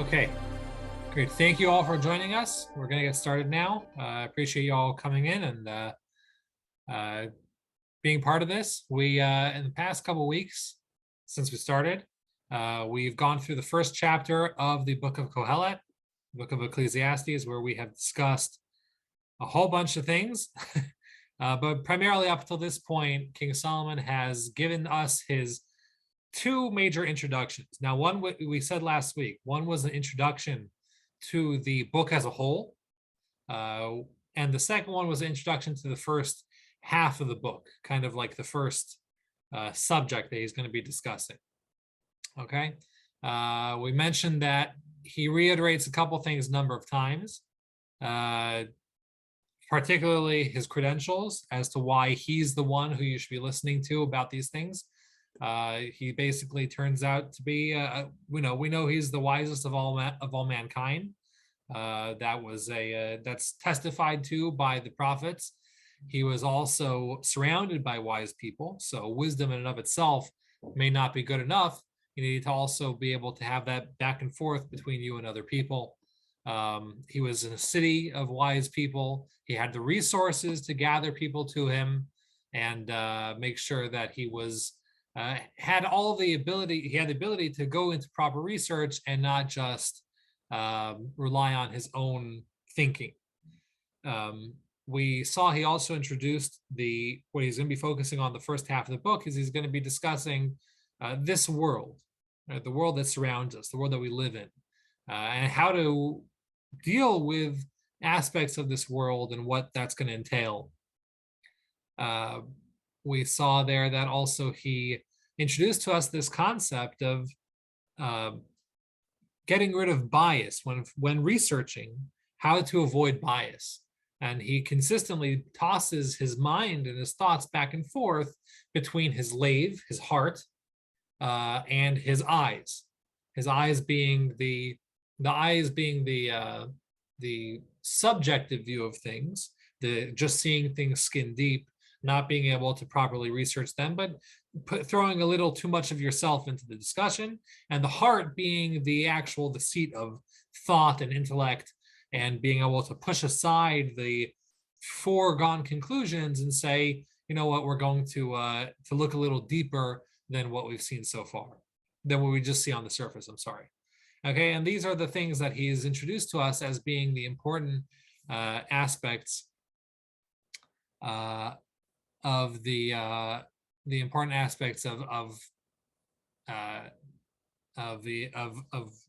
Okay, great. Thank you all for joining us. We're going to get started now. I appreciate you all coming in and uh, being part of this. We, in the past couple weeks since we started, we've gone through the first chapter of the book of Kohelet, book of Ecclesiastes, where we have discussed a whole bunch of things. But primarily up until this point, King Solomon has given us his two major introductions. Now, one we said last week, one was an introduction to the book as a whole, and the second one was an introduction to the first half of the book, kind of like the first subject that he's going to be discussing. Okay, we mentioned that he reiterates a couple things a number of times, particularly his credentials as to why he's the one who you should be listening to about these things. He basically turns out to be, we know he's the wisest of all mankind. That's testified to by the prophets. He was also surrounded by wise people, so wisdom in and of itself may not be good enough. You need to also be able to have that back and forth between you and other people. He was in a city of wise people. He had the resources to gather people to him and make sure that he was had all the ability. He had the ability to go into proper research and not just rely on his own thinking. We saw he also introduced what he's going to be focusing on the first half of the book is he's going to be discussing this world, right, the world that surrounds us, the world that we live in, and how to deal with aspects of this world and what that's going to entail. We saw there that also he introduced to us this concept of getting rid of bias when researching how to avoid bias. And he consistently tosses his mind and his thoughts back and forth between his lave, his heart, and his eyes. His eyes being the subjective view of things, the just seeing things skin deep, not being able to properly research them, but throwing a little too much of yourself into the discussion, and the heart being the seat of thought and intellect, and being able to push aside the foregone conclusions and say, you know what, we're going to look a little deeper than what we've seen so far, than what we just see on the surface. I'm sorry. Okay, and these are the things that he's introduced to us as being the important aspects of the important aspects of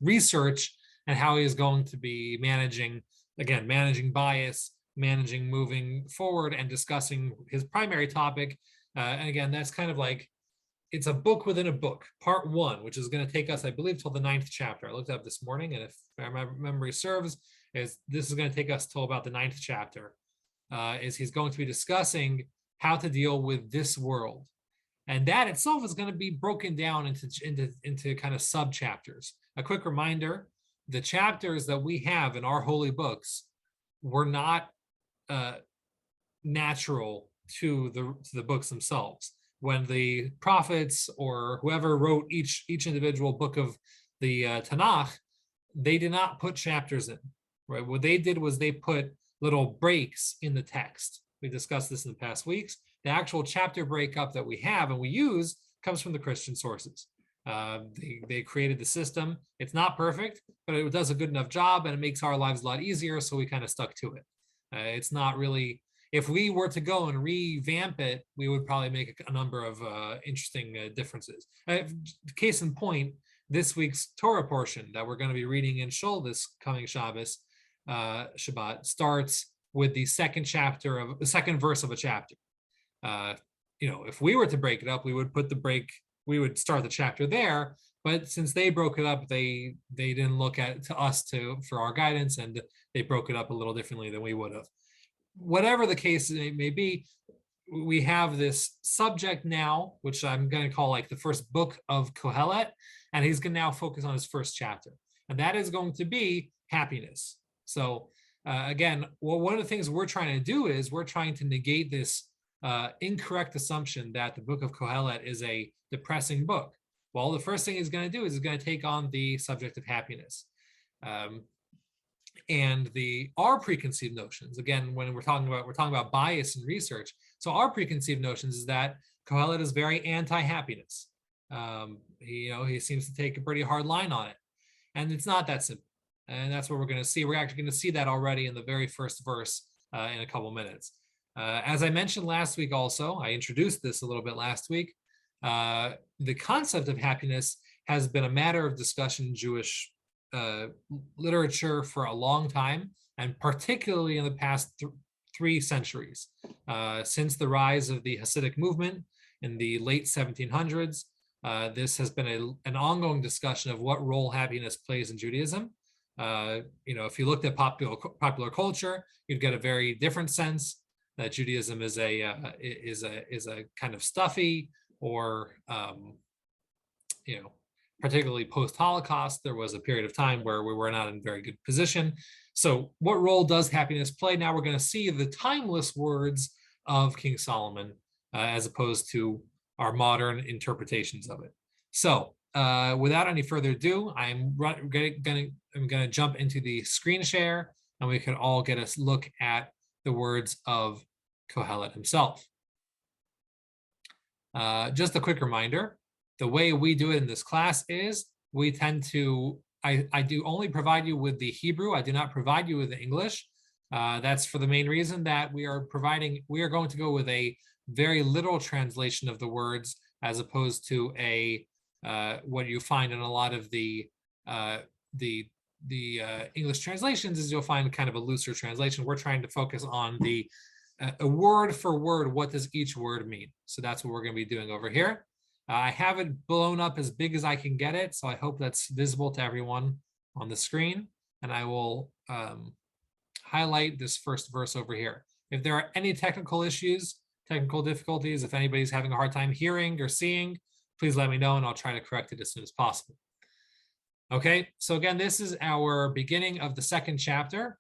research, and how he is going to be managing bias, managing moving forward, and discussing his primary topic. And again, that's kind of like, it's a book within a book, part one, which is going to take us, I believe, till the 9th chapter. I looked up this morning, and if my memory serves, this is going to take us till about the 9th chapter. Is he's going to be discussing how to deal with this world, and that itself is going to be broken down into kind of sub chapters. A quick reminder: the chapters that we have in our holy books were not natural to the books themselves. When the prophets or whoever wrote each individual book of the Tanakh, they did not put chapters in. Right? What they did was they put little breaks in the text. We discussed this in the past weeks. The actual chapter breakup that we have and we use comes from the Christian sources. They created the system. It's not perfect, but it does a good enough job, and it makes our lives a lot easier, so we kind of stuck to it. It's not really, if we were to go and revamp it, we would probably make a number of interesting differences. Case in point, this week's Torah portion that we're going to be reading in Shul this coming Shabbat starts with the second verse of a chapter. If we were to break it up, we would start the chapter there. But since they broke it up, they didn't look to us for our guidance, and they broke it up a little differently than we would have. Whatever the case may be, we have this subject now, which I'm going to call like the first book of Kohelet, and he's going to now focus on his first chapter, and that is going to be happiness. So again, one of the things we're trying to do is we're trying to negate this incorrect assumption that the book of Kohelet is a depressing book. Well, the first thing he's going to do is he's going to take on the subject of happiness. And our preconceived notions, again, when we're talking about bias in research. So our preconceived notions is that Kohelet is very anti-happiness. He seems to take a pretty hard line on it, and it's not that simple. And that's what we're going to see. We're actually going to see that already in the very first verse in a couple minutes. As I mentioned last week, also I introduced this a little bit last week. The concept of happiness has been a matter of discussion in Jewish literature for a long time, and particularly in the past 3 centuries, since the rise of the Hasidic movement in the late 1700s. This has been an ongoing discussion of what role happiness plays in Judaism. If you looked at popular culture, you'd get a very different sense that Judaism is a kind of stuffy, or particularly post-Holocaust, there was a period of time where we were not in a very good position. So what role does happiness play? Now we're going to see the timeless words of King Solomon as opposed to our modern interpretations of it. So without any further ado, I'm going to jump into the screen share, and we can all get a look at the words of Kohelet himself. Just a quick reminder, the way we do it in this class is we tend to, I do only provide you with the Hebrew. I do not provide you with the English. That's for the main reason that we are going to go with a very literal translation of the words, as opposed to what you find in a lot of the English translations is you'll find kind of a looser translation. We're trying to focus on the a word for word, what does each word mean? So that's what we're going to be doing over here. I have it blown up as big as I can get it, so I hope that's visible to everyone on the screen. And I will highlight this first verse over here. If there are any technical issues, technical difficulties, if anybody's having a hard time hearing or seeing, please let me know and I'll try to correct it as soon as possible. Okay, so again, this is our beginning of the second chapter,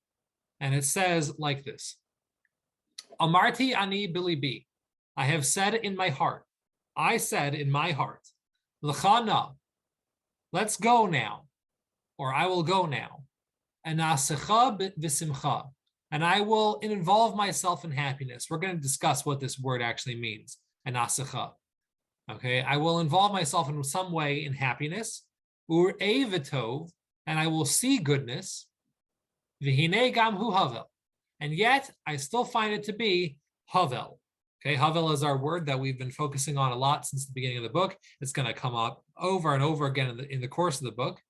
and it says like this. Amarti ani bilibi, I have said in my heart. I said in my heart, L'chana, let's go now, or I will go now. Anasecha v'simcha, and I will involve myself in happiness. We're going to discuss what this word actually means. Anasecha. Okay, I will involve myself in some way in happiness. Ur'ei v'tov, and I will see goodness. V'hinei gam hu havel, and yet I still find it to be havel. Okay, havel is our word that we've been focusing on a lot since the beginning of the book. It's going to come up over and over again in the course of the book.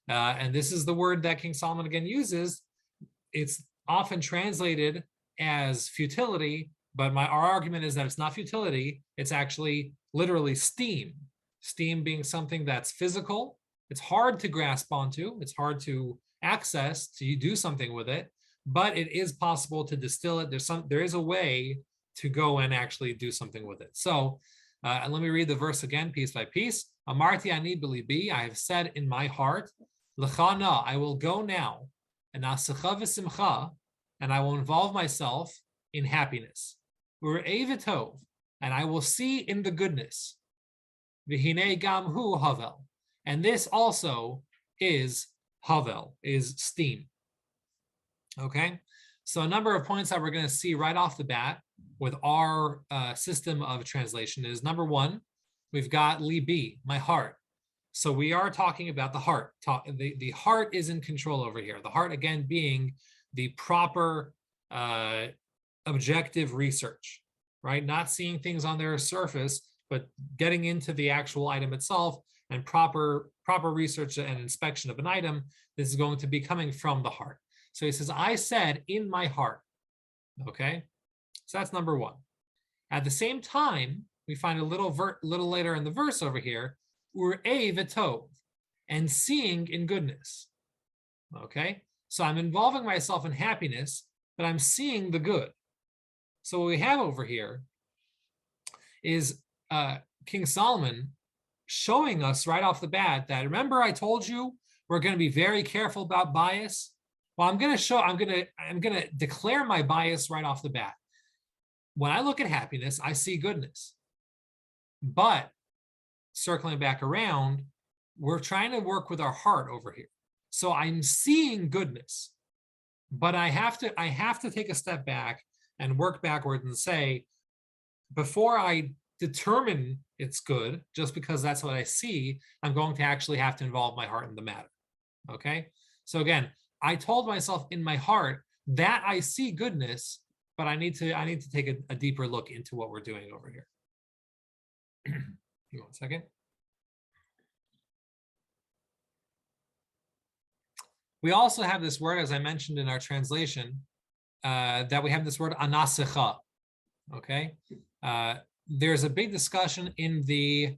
And this is the word that King Solomon again uses. It's often translated as futility, but our argument is that it's not futility. It's actually literally steam. Steam being something that's physical. It's hard to grasp onto. It's hard to access, to do something with it, but it is possible to distill it. There is a way to go and actually do something with it. So let me read the verse again, piece by piece. Amarti ani b'libi, I have said in my heart, L'chana, I will go now, and asecha v'simcha, and I will involve myself in happiness. Ur'ei v'tov, and I will see in the goodness. V'hinei gam hu havel, and this also is havel, is steam. Okay, so a number of points that we're going to see right off the bat with our system of translation is, number one, we've got libi, my heart. So we are talking about the heart. The heart is in control over here. The heart, again, being the proper objective research, right? Not seeing things on their surface, but getting into the actual item itself and proper research and inspection of an item. This is going to be coming from the heart. So he says, I said in my heart, okay? So that's number one. At the same time, we find a little later in the verse over here, ur'ei v'tov, and seeing in goodness. Okay, so I'm involving myself in happiness, but I'm seeing the good. So what we have over here is King Solomon showing us right off the bat that, remember I told you we're going to be very careful about bias? Well, I'm going to declare my bias right off the bat. When I look at happiness, I see goodness. But circling back around, we're trying to work with our heart over here. So I'm seeing goodness, but I have to take a step back and work backwards and say, before I determine it's good, just because that's what I see, I'm going to actually have to involve my heart in the matter. Okay. So again, I told myself in my heart that I see goodness, but I need to take a deeper look into what we're doing over here. Give me 1 second. We also have this word, as I mentioned in our translation, that we have this word anasecha. Okay. There's a big discussion in the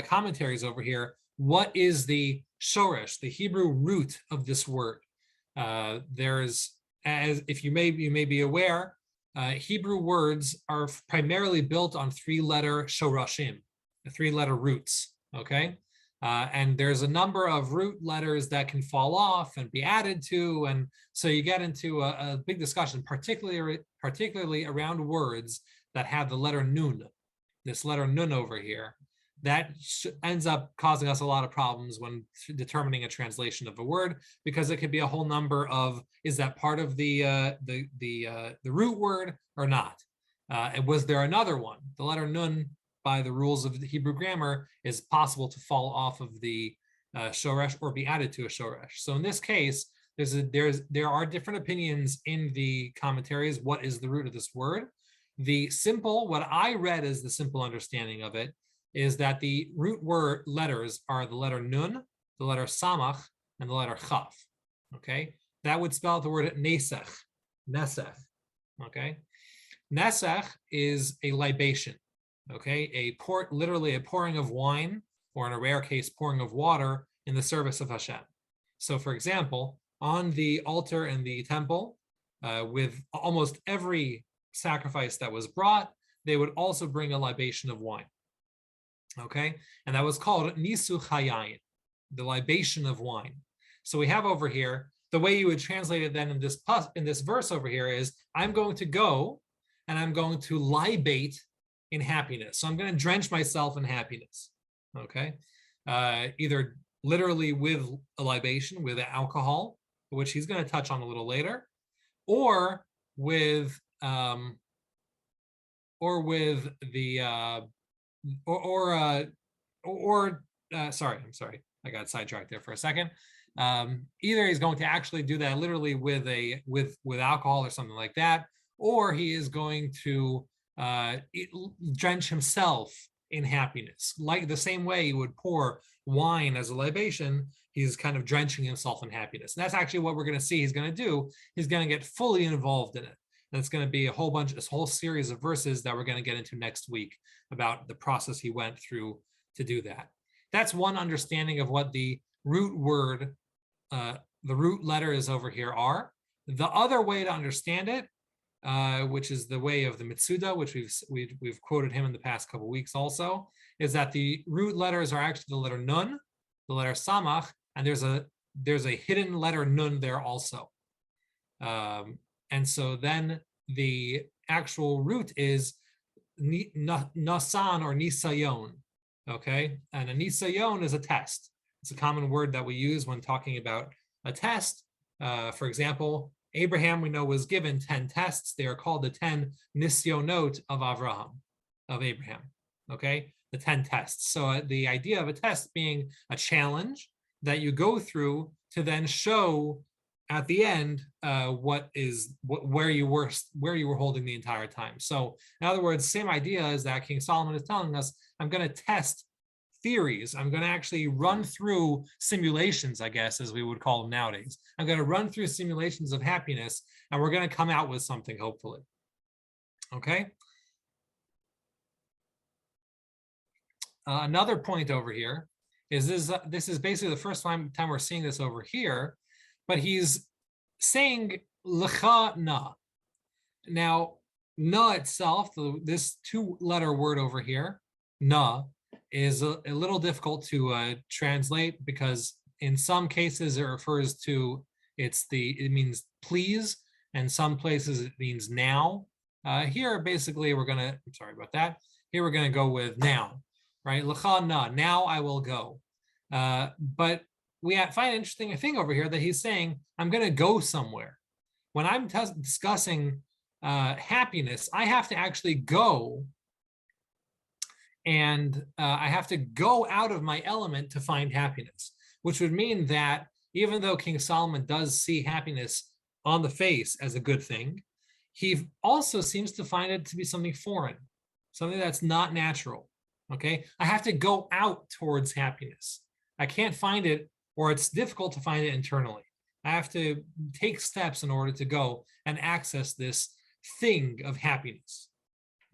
commentaries over here. What is the shoresh, the Hebrew root of this word? There's, as if you may be aware, Hebrew words are primarily built on 3-letter shorashim, the 3-letter roots. Okay. And there's a number of root letters that can fall off and be added to, and so you get into a big discussion, particularly around words that have the letter nun, this letter nun over here, that ends up causing us a lot of problems when determining a translation of a word, because it could be a whole number of, is that part of the root word or not? And was there another one? The letter nun, by the rules of the Hebrew grammar, is possible to fall off of the shoresh or be added to a shoresh. So in this case, there are different opinions in the commentaries. What is the root of this word? What I read as the simple understanding of it is that the root word letters are the letter nun, the letter samach, and the letter chaf. Okay, that would spell out the word nesech. Okay, nesech is a libation. Okay, literally a pouring of wine, or in a rare case, pouring of water in the service of Hashem. So, for example, on the altar in the temple, with almost every sacrifice that was brought, they would also bring a libation of wine. Okay, and that was called nisu chayayin, the libation of wine. So we have over here, the way you would translate it then in this verse over here is, I'm going to go and I'm going to libate in happiness. So I'm going to drench myself in happiness. Okay, either literally with a libation, with alcohol, which he's going to touch on a little later, or with sorry, I got sidetracked there for a second. Either he's going to actually do that literally with alcohol or something like that, or he is going to drench himself in happiness, like the same way you would pour wine as a libation. He's kind of drenching himself in happiness, and that's actually what we're going to see he's going to do. He's going to get fully involved in it. And it's going to be this whole series of verses that we're going to get into next week about the process he went through to do that. That's one understanding of what the root word, the root letters over here are. The other way to understand it, which is the way of the Mitsuda, which we've quoted him in the past couple of weeks also, is that the root letters are actually the letter nun, the letter samach, and there's a hidden letter nun there also. And so then the actual root is nasan or nisayon, okay? And a nisayon is a test. It's a common word that we use when talking about a test. For example, Abraham, we know, was given 10 tests. They are called the 10 nisyonot of Abraham, okay? The 10 tests. So the idea of a test being a challenge that you go through to then show at the end where you were holding the entire time. So in other words, same idea is that King Solomon is telling us, I'm going to test theories. I'm going to actually run through simulations, I guess, as we would call them nowadays. I'm going to run through simulations of happiness, and we're going to come out with something, hopefully. Okay. Another point over here is this is basically the first time we're seeing this over here, but he's saying lecha na. Now, na itself, this 2-letter word over here, na, is a little difficult to translate, because in some cases it refers to, it means please, and some places it means now. Here, basically, Here we're gonna go with now, right? Lecha na, now I will go. But we find an interesting thing over here that he's saying, I'm going to go somewhere. When I'm discussing happiness, I have to actually go, and I have to go out of my element to find happiness, which would mean that even though King Solomon does see happiness on the face as a good thing, he also seems to find it to be something foreign, something that's not natural. Okay, I have to go out towards happiness. I can't find it, or it's difficult to find it internally. I have to take steps in order to go and access this thing of happiness.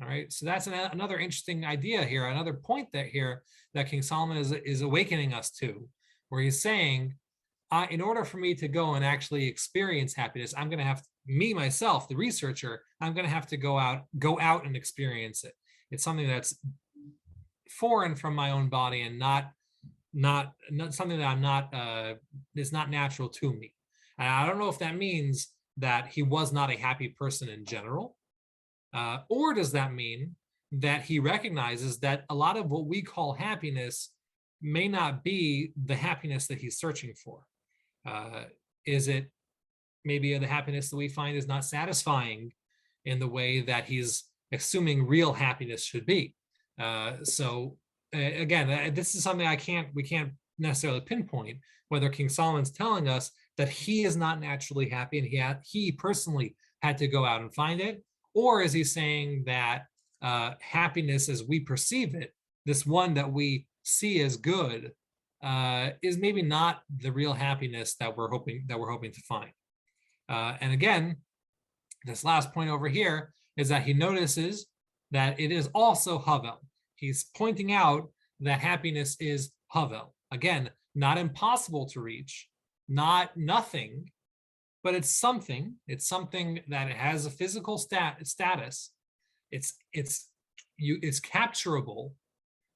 All right, so that's another interesting idea here, another point that King Solomon is awakening us to, where he's saying, in order for me to go and actually experience happiness, I'm going to have to, me myself, the researcher, I'm going to have to go out and experience it. It's something that's foreign from my own body and not something that I'm not is not natural to me. And I don't know if that means that he was not a happy person in general, or does that mean that he recognizes that a lot of what we call happiness may not be the happiness that he's searching for? Is it maybe the happiness that we find is not satisfying in the way that he's assuming real happiness should be? So again, this is something we can't necessarily pinpoint whether King Solomon's telling us that he is not naturally happy and he personally had to go out and find it, or is he saying that happiness as we perceive it, this one that we see as good, is maybe not the real happiness that we're hoping to find? And again, this last point over here is that he notices that it is also Havel. He's pointing out that happiness is Havel. Again, not impossible to reach, not nothing, but it's something. It's something that it has a physical status. It's capturable,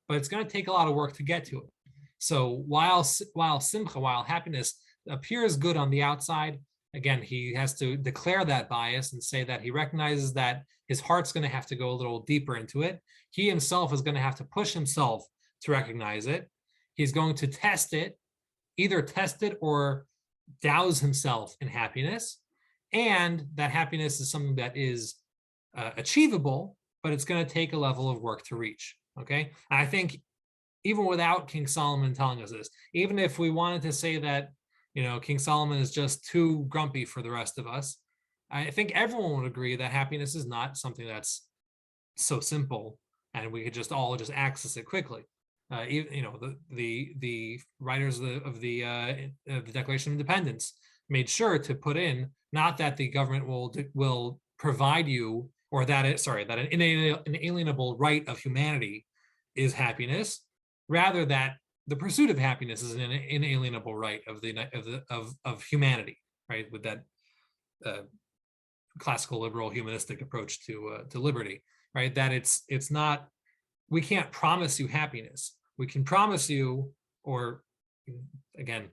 but it's going to take a lot of work to get to it. So while simcha, while happiness appears good on the outside, again, he has to declare that bias and say that he recognizes that his heart's going to have to go a little deeper into it. He himself is going to have to push himself to recognize it. He's going to either test it or douse himself in happiness. And that happiness is something that is achievable, but it's going to take a level of work to reach. Okay. And I think even without King Solomon telling us this, even if we wanted to say that, King Solomon is just too grumpy for the rest of us, I think everyone would agree that happiness is not something that's so simple and we could all access it quickly. The writers of the Declaration of Independence made sure to put in, not that the government will provide you, or that an inalienable right of humanity is happiness, rather that the pursuit of happiness is an inalienable right of humanity, right? With that classical liberal humanistic approach to liberty, right? That it's not, we can't promise you happiness. We can promise you, or again,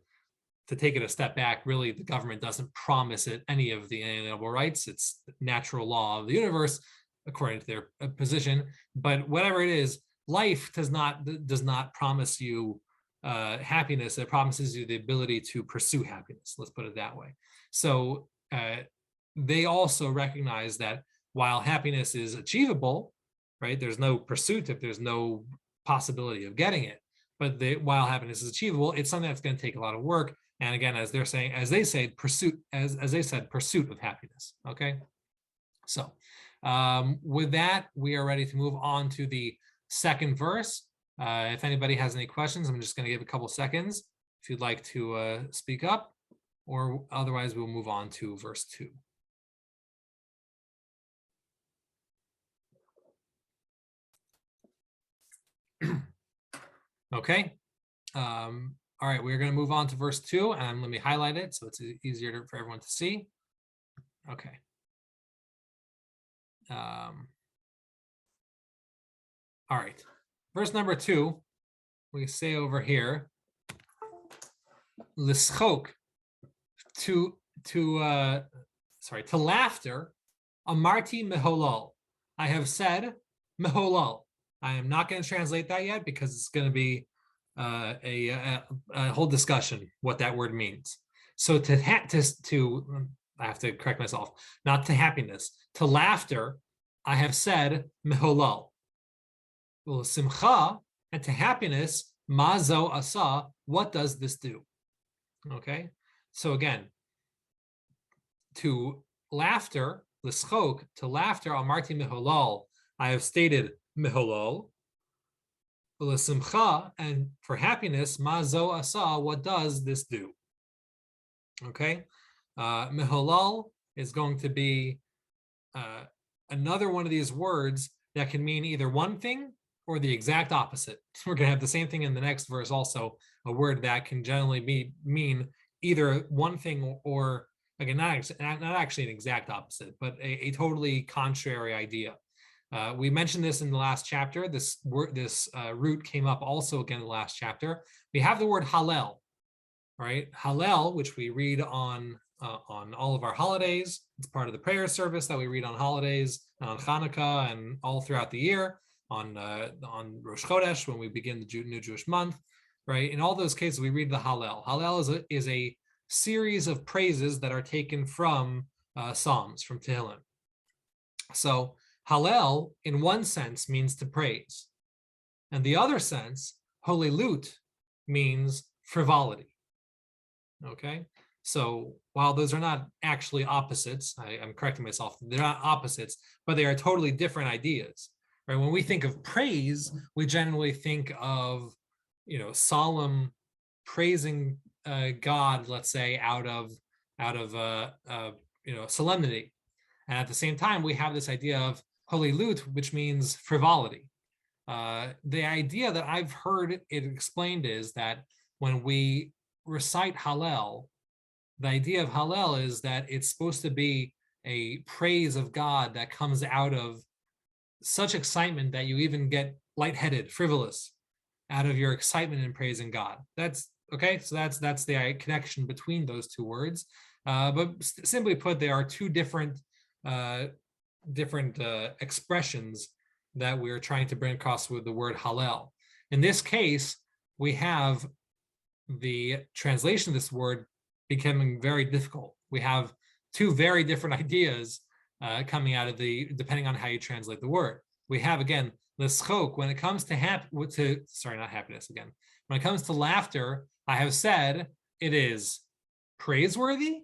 to take it a step back, really the government doesn't promise it any of the inalienable rights. It's the natural law of the universe, according to their position. But whatever it is, life does not promise you happiness. It promises you the ability to pursue happiness. Let's put it that way. So they also recognize that while happiness is achievable, right? There's no pursuit if there's no possibility of getting it. But while happiness is achievable, it's something that's going to take a lot of work. And again, as they said, pursuit of happiness. Okay. So with that, we are ready to move on to the second verse. If anybody has any questions, I'm just going to give a couple seconds if you'd like to speak up, or otherwise we'll move on to verse 2. Okay. All right, we're going to move on to verse 2, and let me highlight it so it's easier for everyone to see. Okay. All right, verse number 2, we say over here, lischok, to laughter, amarti meholal. I have said meholal. I am not going to translate that yet because it's going to be a whole discussion what that word means. So I have to correct myself, not to happiness, to laughter, I have said meholal. Well, simcha, and to happiness, mazo asa, what does this do? Okay, so again, to laughter, l'schok, to laughter, amarti meholal, I have stated meholal. L'simcha, and for happiness, mazo asa, what does this do? Okay, meholal is going to be another one of these words that can mean either one thing or the exact opposite. We're going to have the same thing in the next verse also, a word that can generally mean either one thing or, again, not actually an exact opposite, but a totally contrary idea. We mentioned this in the last chapter. This root came up also again in the last chapter. We have the word Hallel, right? Hallel, which we read on all of our holidays. It's part of the prayer service that we read on holidays, on Hanukkah, and all throughout the year. On Rosh Chodesh, when we begin the new Jewish month, right? In all those cases, we read the Hallel. Hallel is a series of praises that are taken from Psalms, from Tehillim. So Hallel, in one sense, means to praise. And the other sense, Holilut, means frivolity. Okay? So while those are not actually opposites, I'm correcting myself, they're not opposites, but they are totally different ideas. Right? When we think of praise, we generally think of, solemn praising God, let's say, out of solemnity. And at the same time, we have this idea of holilut, which means frivolity. The idea that I've heard it explained is that when we recite Hallel, the idea of Hallel is that it's supposed to be a praise of God that comes out of such excitement that you even get lightheaded, frivolous, out of your excitement in praising God. That's okay. So that's the connection between those two words. But simply put, there are two different expressions that we're trying to bring across with the word Hallel. In this case, we have the translation of this word becoming very difficult. We have two very different ideas coming out of depending on how you translate the word. We have, again, l'schok, when it comes to not happiness again. When it comes to laughter, I have said it is praiseworthy,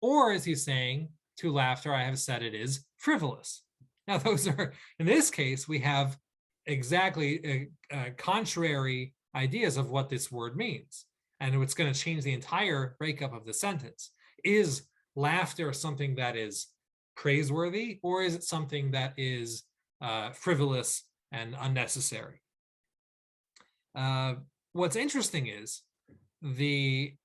or as he's saying, to laughter, I have said it is frivolous. Now, those are, in this case, we have exactly contrary ideas of what this word means. And it's going to change the entire breakup of the sentence. Is laughter something that is praiseworthy, or is it something that is frivolous and unnecessary? What's interesting is the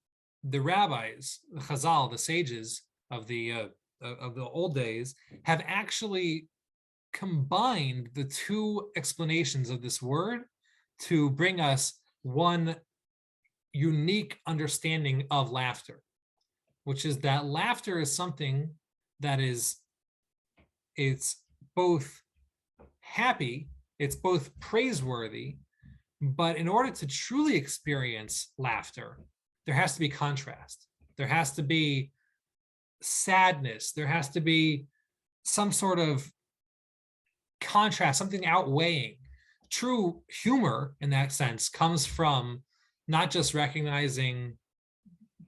rabbis, the Chazal, the sages of the old days, have actually combined the two explanations of this word to bring us one unique understanding of laughter, which is that laughter is something that it's both happy, it's both praiseworthy, but in order to truly experience laughter, there has to be contrast. There has to be sadness. There has to be some sort of contrast, something outweighing. True humor, in that sense, comes from not just recognizing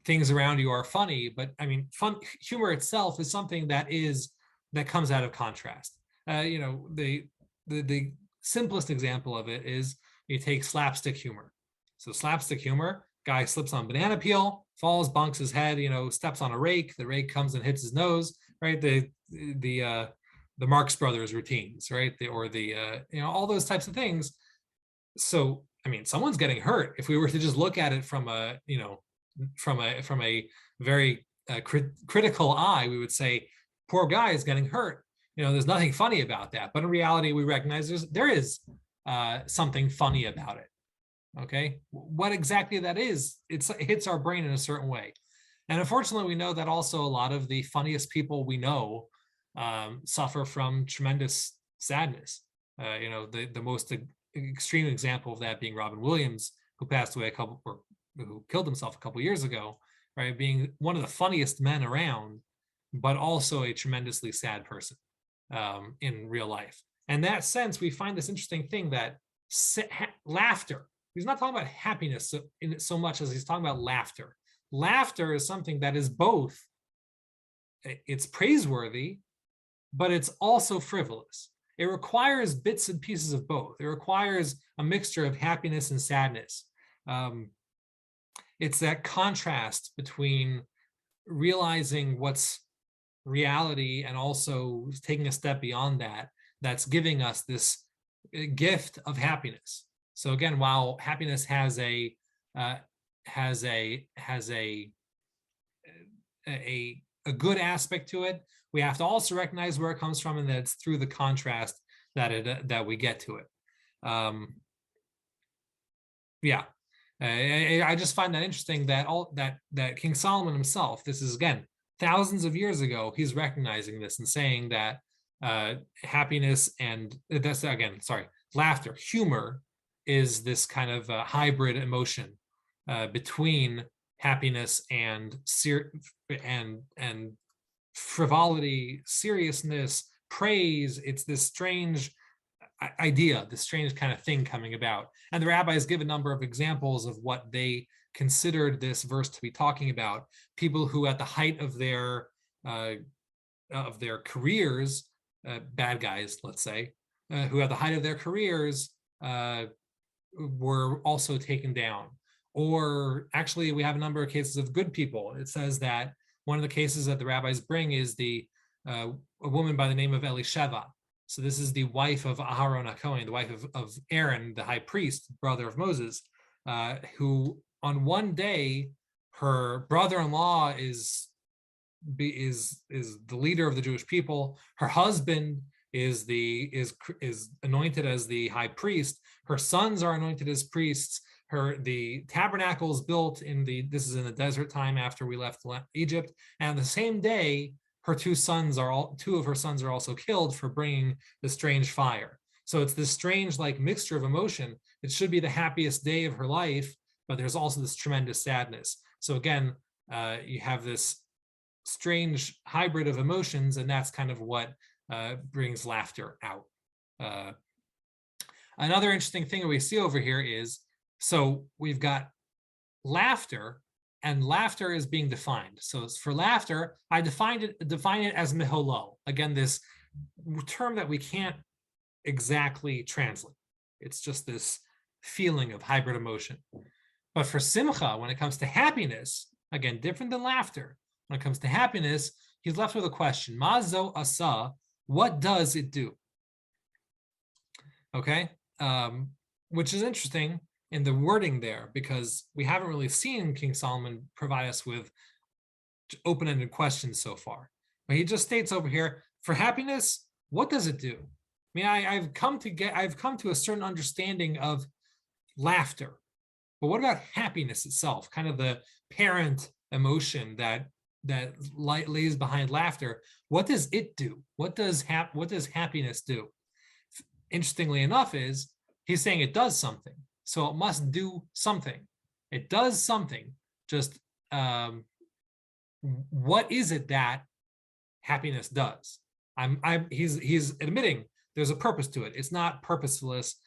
things around you are funny, but I mean, humor itself is something that comes out of contrast. The simplest example of it is you take slapstick humor. So slapstick humor, guy slips on banana peel, falls, bunks his head, steps on a rake. The rake comes and hits his nose, right? The Marx Brothers routines, right? All those types of things. So, I mean, someone's getting hurt. If we were to just look at it from a very critical eye, we would say, poor guy is getting hurt. There's nothing funny about that. But in reality, we recognize there is something funny about it. Okay, what exactly that is, it hits our brain in a certain way. And unfortunately, we know that also a lot of the funniest people we know suffer from tremendous sadness. The most extreme example of that being Robin Williams, who passed away who killed himself a couple years ago, right? Being one of the funniest men around, but also a tremendously sad person in real life. In that sense, we find this interesting thing that laughter, he's not talking about happiness so much as he's talking about laughter. Laughter is something that is both, it's praiseworthy, but it's also frivolous. It requires bits and pieces of both. It requires a mixture of happiness and sadness. It's that contrast between realizing what's reality and also taking a step beyond that, that's giving us this gift of happiness. So again, while happiness has a good aspect to it, we have to also recognize where it comes from, and that it's through the contrast that we get to it. I just find that interesting that King Solomon himself, this is again thousands of years ago, he's recognizing this and saying that happiness and laughter, humor is this kind of hybrid emotion between happiness and frivolity, seriousness, praise. It's this strange idea, this strange kind of thing coming about. And the rabbis give a number of examples of what they considered this verse to be talking about. People who at the height of their careers, bad guys, let's say, who at the height of their careers were also taken down. Or actually, we have a number of cases of good people. It says that one of the cases that the rabbis bring is a woman by the name of Elisheva. So this is the wife of Aharon HaKohen, the wife of Aaron, the high priest, brother of Moses, who on one day, her brother-in-law is the leader of the Jewish people. Her husband is anointed as the high priest. Her sons are anointed as priests. The tabernacle is built this is in the desert time after we left Egypt. And on the same day, two of her sons are also killed for bringing the strange fire. So it's this strange mixture of emotion. It should be the happiest day of her life, but there's also this tremendous sadness. So again, you have this strange hybrid of emotions, and that's kind of what brings laughter out. Another interesting thing that we see over here is, so we've got laughter, and laughter is being defined. So for laughter, I define it as meholol. Again, this term that we can't exactly translate. It's just this feeling of hybrid emotion. But for simcha, when it comes to happiness, again, different than laughter, when it comes to happiness, he's left with a question. Mazo asa, what does it do? Okay, which is interesting in the wording there, because we haven't really seen King Solomon provide us with open-ended questions so far. But he just states over here, for happiness, what does it do? I mean, I've come to a certain understanding of laughter, but what about happiness itself? Kind of the parent emotion that lays behind laughter. What does it do? What does happiness do? Interestingly enough, he's saying it does something. So it must do something. It does something. Just what is it that happiness does? He's admitting there's a purpose to it. It's not purposeless.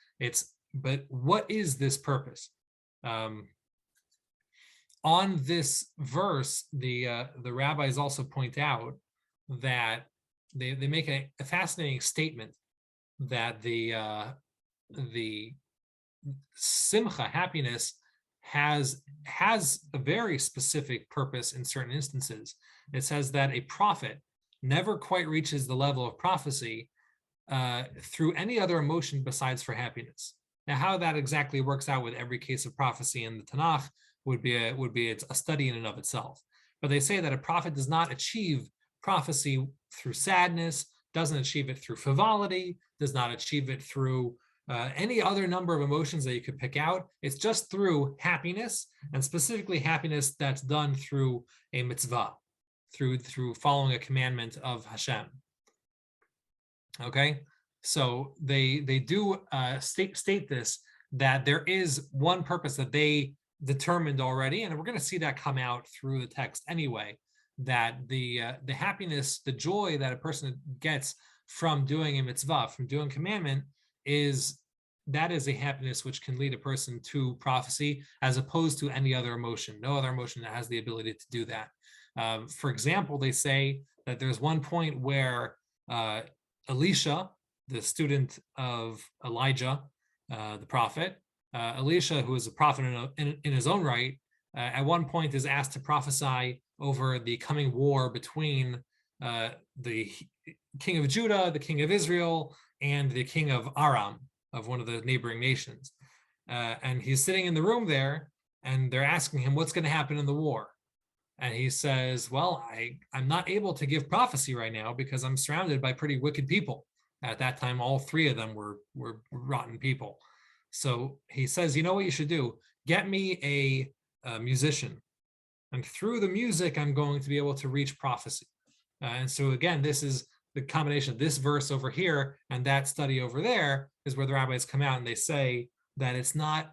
But what is this purpose? On this verse, the rabbis also point out that they make a fascinating statement that the simcha, happiness, has a very specific purpose in certain instances. It says that a prophet never quite reaches the level of prophecy through any other emotion besides for happiness. Now, how that exactly works out with every case of prophecy in the Tanakh would be a study in and of itself. But they say that a prophet does not achieve prophecy through sadness, doesn't achieve it through frivolity, does not achieve it through any other number of emotions that you could pick out. It's just through happiness, and specifically happiness that's done through a mitzvah, through following a commandment of Hashem. Okay, so they do state this, that there is one purpose that they determined already, and we're going to see that come out through the text anyway, that the happiness, the joy that a person gets from doing a mitzvah, from doing commandment, is a happiness which can lead a person to prophecy, as opposed to any other emotion. No other emotion that has the ability to do that. For example, they say that there's one point where Elisha, the student of Elijah, the prophet, Elisha, who is a prophet in his own right, at one point is asked to prophesy over the coming war between the king of Judah, the king of Israel, and the king of Aram, of one of the neighboring nations. And he's sitting in the room there, and they're asking him, what's going to happen in the war? And he says, well, I'm not able to give prophecy right now because I'm surrounded by pretty wicked people. At that time, all three of them were rotten people. So he says, you know what you should do? Get me a musician. And through the music, I'm going to be able to reach prophecy. And so again, this is the combination of this verse over here and that study over there is where the rabbis come out and they say that it's not,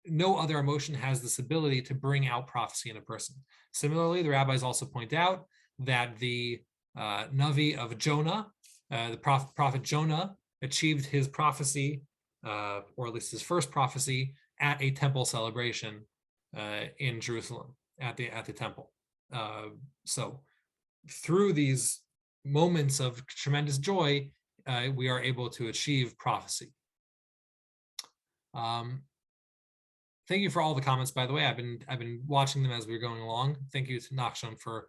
no other emotion has this ability to bring out prophecy in a person. Similarly, the rabbis also point out that the Navi of Jonah, the prophet Jonah, achieved his prophecy, or at least his first prophecy, at a temple celebration in Jerusalem, at the temple. So through these moments of tremendous joy, we are able to achieve prophecy. Thank you for all the comments, by the way. I've been watching them as we were going along. Thank you to Nachshon for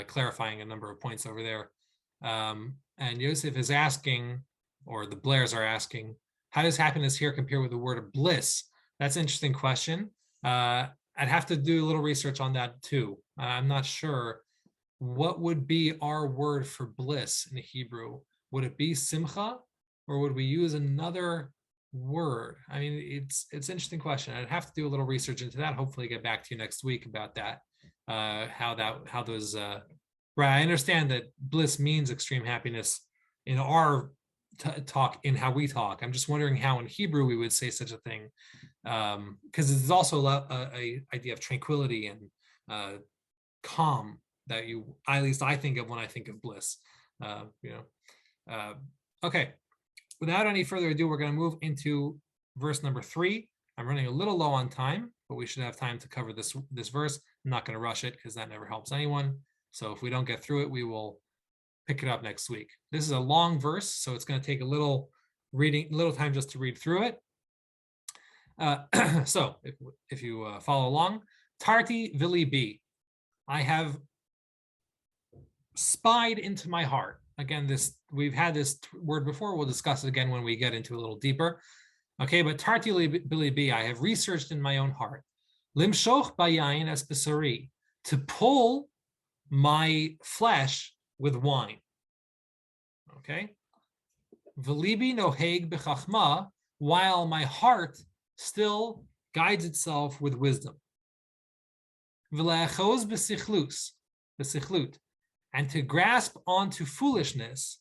clarifying a number of points over there. And Yosef is asking, or the Blairs are asking, how does happiness here compare with the word of bliss? That's an interesting question. I'd have to do a little research on that too. I'm not sure. What would be our word for bliss in Hebrew? Would it be simcha, or would we use another word? I mean, it's an interesting question. I'd have to do a little research into that. Hopefully get back to you next week about that. How those right. I understand that bliss means extreme happiness in our talk, in how we talk. I'm just wondering how in Hebrew we would say such a thing, because there's also a idea of tranquility and calm that at least I think of when I think of bliss. Okay. Without any further ado, we're going to move into verse number 3. I'm running a little low on time, but we should have time to cover this verse. I'm not going to rush it because that never helps anyone. So if we don't get through it, we will pick it up next week. This is a long verse, so it's going to take a little time just to read through it. So if you follow along, Tarti Vili B, I have spied into my heart. Again, we've had this word before. We'll discuss it again when we get into a little deeper. Okay, but Tarti Vili B, I have researched in my own heart. Limshoch bayayin es besari, to pull my flesh with wine. Okay. V'libi noheg b'chachma, while my heart still guides itself with wisdom. V'le'achoz b'sichlut, and to grasp onto foolishness,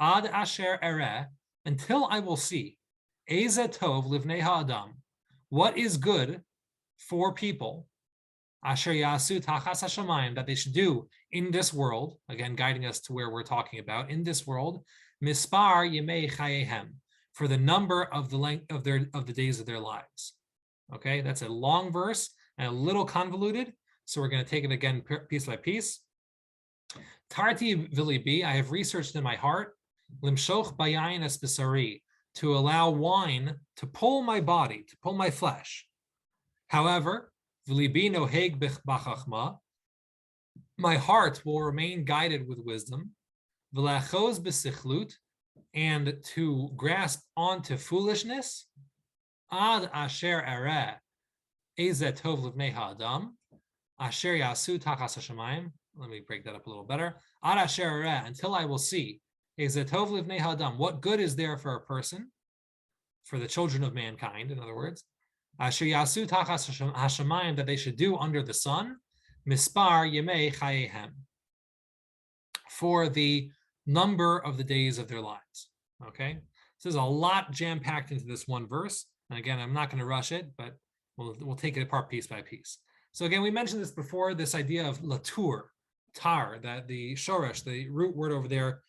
ad asher ereh, until I will see, eze tov livnei ha'adam, what is good for people, asher yasu tachas hashamayim, that they should do in this world, again guiding us to where we're talking about, in this world, mispar yemei chayehem, for the number of the length of the days of their lives. Okay, that's a long verse and a little convoluted, so we're going to take it again piece by piece. Tarti v'libi, I have researched in my heart, limshoch bayayin es besari, to allow wine to pull my body, to pull my flesh. However, v'libi noheg b'chachma, my heart will remain guided with wisdom, v'lachos b'sichlut, and to grasp onto foolishness, ad asher areh, eze tov livnei ha'adam, asher yasu tachas hashamayim. Let me break that up a little better. Ad asher areh, until I will see, eze tov livnei ha'adam, what good is there for a person, for the children of mankind, in other words, asher yasu tachas hashamayim, that they should do under the sun, mispar yemei chayehem, for the number of the days of their lives. Okay, so there's a lot jam-packed into this one verse. And again, I'm not going to rush it, but we'll take it apart piece by piece. So again, we mentioned this before, this idea of latur, tar, that the shoresh, the root word over there,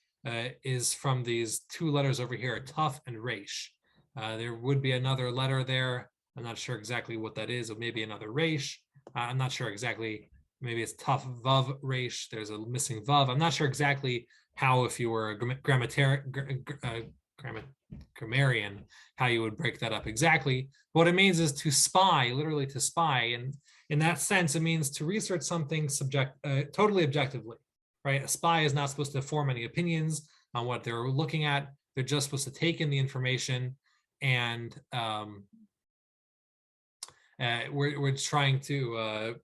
is from these two letters over here, tuf and resh. There would be another letter there. I'm not sure exactly what that is, or maybe another resh. I'm not sure exactly. Maybe it's tuf vav resh. There's a missing vav. I'm not sure exactly how, if you were a grammarian, how you would break that up exactly. What it means is to spy, literally to spy. And in that sense, it means to research something totally objectively, right? A spy is not supposed to form any opinions on what they're looking at. They're just supposed to take in the information, and we're trying to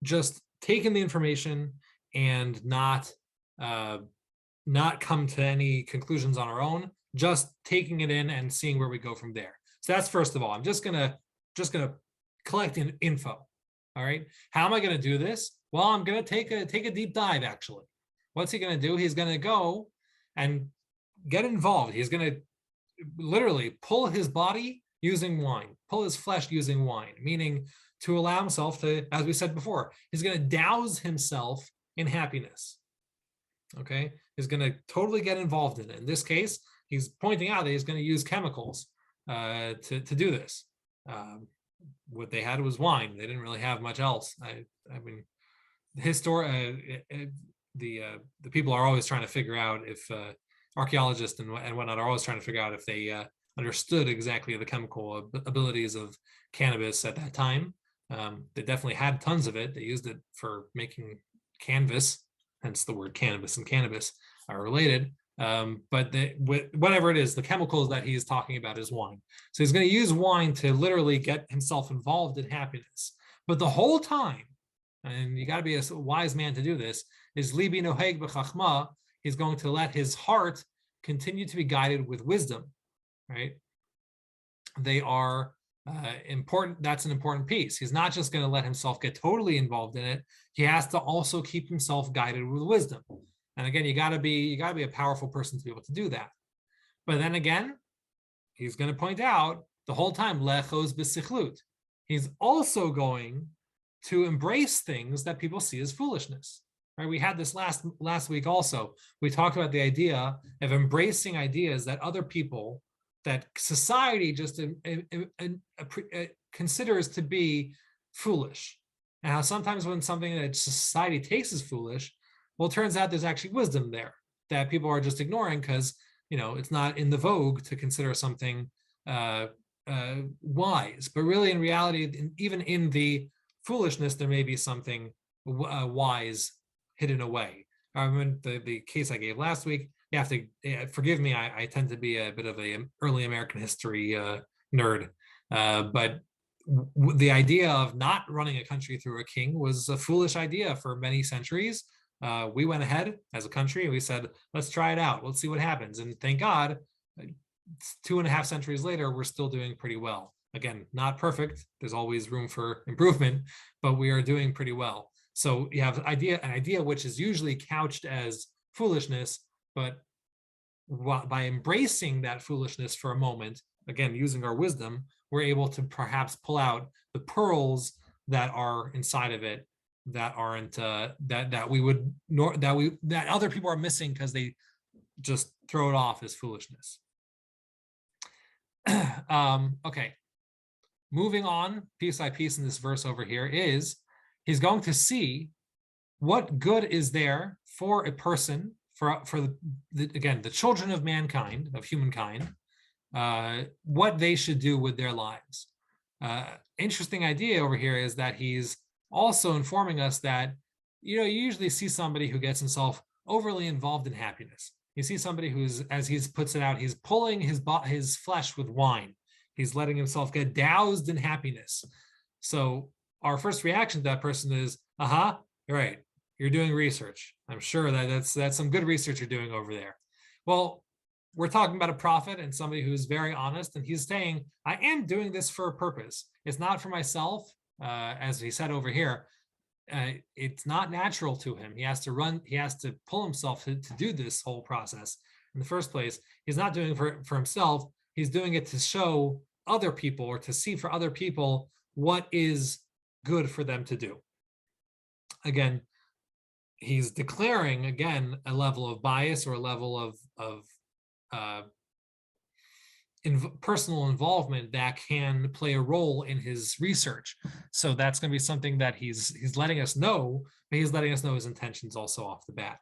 just take in the information and not come to any conclusions on our own, just taking it in and seeing where we go from there. So that's first of all. I'm just gonna collect info. All right. How am I gonna do this? Well, I'm gonna take a deep dive. Actually, what's he gonna do? He's gonna go and get involved. He's gonna literally pull his body using wine, pull his flesh using wine, meaning to allow himself to, as we said before, he's going to douse himself in happiness. Okay, he's going to totally get involved in it. In this case, he's pointing out that he's going to use chemicals to do this. What they had was wine. They didn't really have much else. I mean, the people are always trying to figure out if archaeologists and whatnot are always trying to figure out if they understood exactly the chemical abilities of cannabis at that time. They definitely had tons of it. They used it for making canvas, hence the word cannabis and cannabis are related. But whatever it is, the chemicals that he's talking about is wine. So he's going to use wine to literally get himself involved in happiness. But the whole time, and you got to be a wise man to do this, is libi noheg b'chachma. He's going to let his heart continue to be guided with wisdom, right? They are important. That's an important piece. He's not just going to let himself get totally involved in it. He has to also keep himself guided with wisdom. And again, you got to be a powerful person to be able to do that. But then again, he's going to point out the whole time, lechos b'sichlut. He's also going to embrace things that people see as foolishness. Right? We had this last week also. We talked about the idea of embracing ideas that other people, that society just considers to be foolish. And how sometimes when something that society takes as foolish, well, it turns out there's actually wisdom there that people are just ignoring because, it's not in the vogue to consider something wise. But really, in reality, even in the foolishness, there may be something wise hidden away. I remember the case I gave last week. You have to forgive me. I tend to be a bit of an early American history nerd, but the idea of not running a country through a king was a foolish idea for many centuries. We went ahead as a country and we said, let's try it out. Let's see what happens. And thank God, 2.5 centuries later, we're still doing pretty well. Again, not perfect. There's always room for improvement, but we are doing pretty well. So you have an idea which is usually couched as foolishness, but by embracing that foolishness for a moment, again, using our wisdom, we're able to perhaps pull out the pearls that are inside of it that aren't that other people are missing because they just throw it off as foolishness. Okay, moving on piece by piece in this verse over here is he's going to see what good is there for a person, for the children of mankind, of humankind, what they should do with their lives. Interesting idea over here is that he's also informing us that, you usually see somebody who gets himself overly involved in happiness. You see somebody who's, as he puts it out, he's pulling his flesh with wine. He's letting himself get doused in happiness. So our first reaction to that person is, you're right. You're doing research. I'm sure that's some good research you're doing over there. Well, we're talking about a prophet and somebody who's very honest, and he's saying, I am doing this for a purpose. It's not for myself, as he said over here. It's not natural to him. He has to pull himself to do this whole process in the first place. He's not doing it for himself. He's doing it to show other people, or to see for other people what is good for them to do. Again, he's declaring, again, a level of bias or a level of personal involvement that can play a role in his research. So that's going to be something that he's letting us know, but he's letting us know his intentions also off the bat.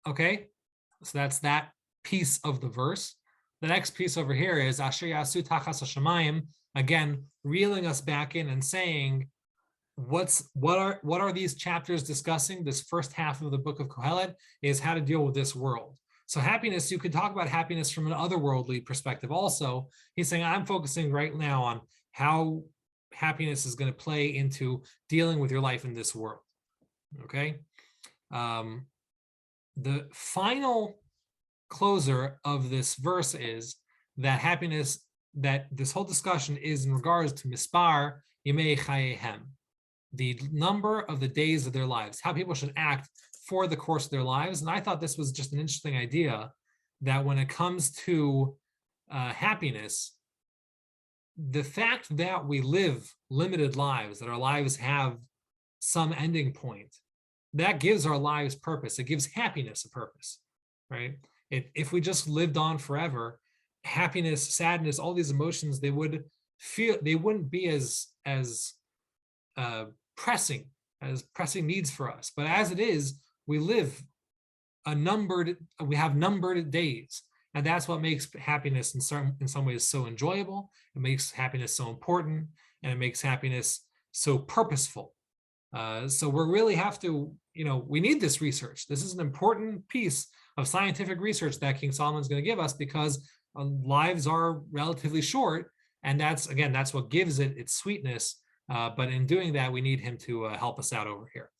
Okay, so that's that piece of the verse. The next piece over here is Asher Yasu Tachas Hashamayim, again, reeling us back in and saying, what are these chapters discussing? This first half of the book of Kohelet is how to deal with this world. So happiness, you could talk about happiness from an otherworldly perspective also. He's saying, I'm focusing right now on how happiness is going to play into dealing with your life in this world. Okay? The final closer of this verse is that happiness, that this whole discussion is in regards to mispar yemei chayehem, the number of the days of their lives, how people should act for the course of their lives. And I thought this was just an interesting idea, that when it comes to happiness, the fact that we live limited lives, that our lives have some ending point, that gives our lives purpose. It gives happiness a purpose, right? If we just lived on forever, happiness, sadness, all these emotions, they wouldn't be as pressing needs for us. But as it is, we have numbered days, and that's what makes happiness in some ways so enjoyable. It makes happiness so important, and it makes happiness so purposeful. So we really have to, we need this research. This is an important piece of scientific research that King Solomon is going to give us, because lives are relatively short, and that's what gives it its sweetness. But in doing that, we need him to help us out over here.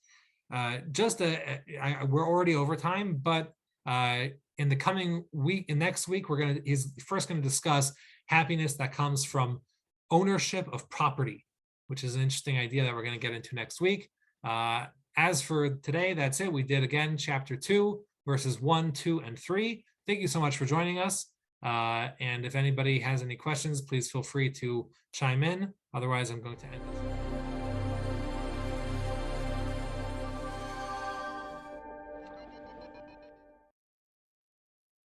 We're already over time, but in the coming week, next week, he's first going to discuss happiness that comes from ownership of property, which is an interesting idea that we're going to get into next week. As for today, that's it. We did, again, chapter 2, verses 1, 2, and 3. Thank you so much for joining us. And if anybody has any questions, please feel free to chime in. Otherwise, I'm going to end it.